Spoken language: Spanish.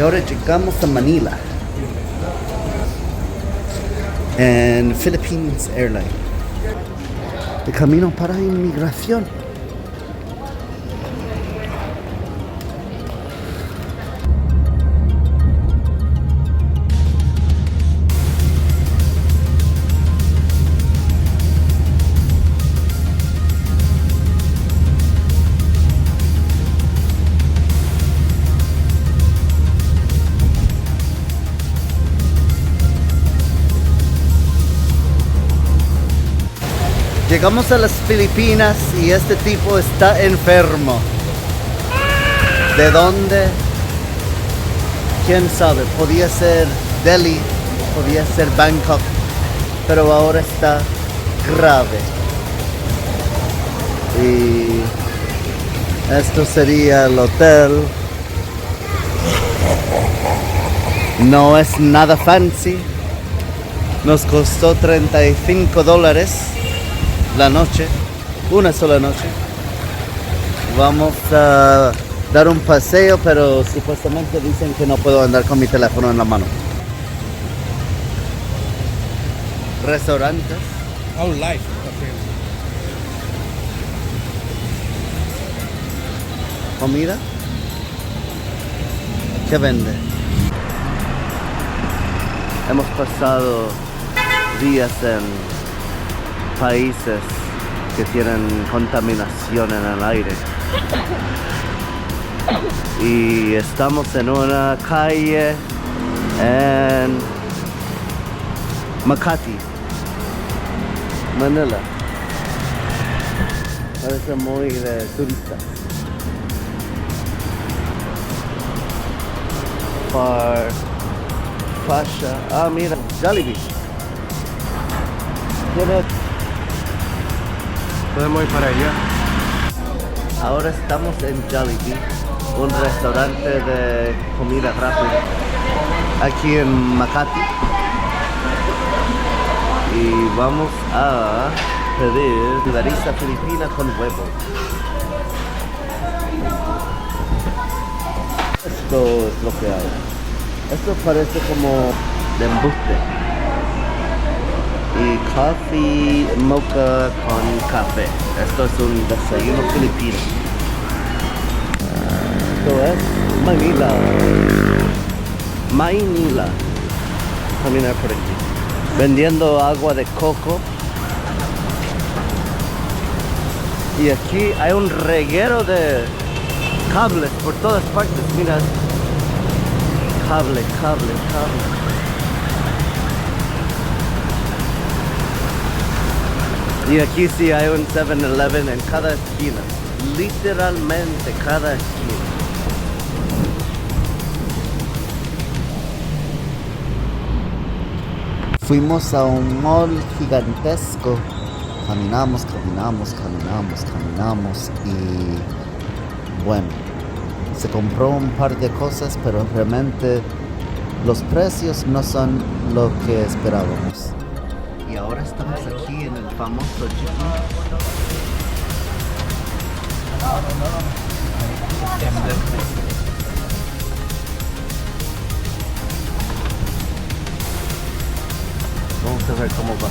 Y ahora llegamos a Manila en Philippines Airlines. De camino para inmigración. Llegamos a las Filipinas y este tipo está enfermo. ¿De dónde? ¿Quién sabe? Podía ser Delhi, podía ser Bangkok, pero ahora está grave. Y esto sería el hotel. No es nada fancy. Nos costó $35 la noche, una sola noche. Vamos a dar un paseo, pero supuestamente dicen que no puedo andar con mi teléfono en la mano. Restaurantes. Oh, life. Comida. ¿Qué vende? Hemos pasado días en países que tienen contaminación en el aire y estamos en una calle en Makati, Manila. Parece muy de turista. Fasha. Ah, mira, Jollibee. Tiene. Podemos ir para allá. Ahora estamos en Jollibee, un restaurante de comida rápida aquí en Makati. Y vamos a pedir larissa filipina con huevo. Esto es lo que hay. Esto parece como de embuste. Y coffee mocha con café. Esto es un desayuno filipino. Esto es Manila. Caminar por aquí. Vendiendo agua de coco. Y aquí hay un reguero de cables por todas partes. Mira. Cable. Y aquí sí hay un 7-Eleven en cada esquina. Literalmente cada esquina. Fuimos a un mall gigantesco. Caminamos y bueno, se compró un par de cosas, pero realmente los precios no son lo que esperábamos. Y ahora estamos aquí en el famoso jeepney. Vamos a ver cómo va.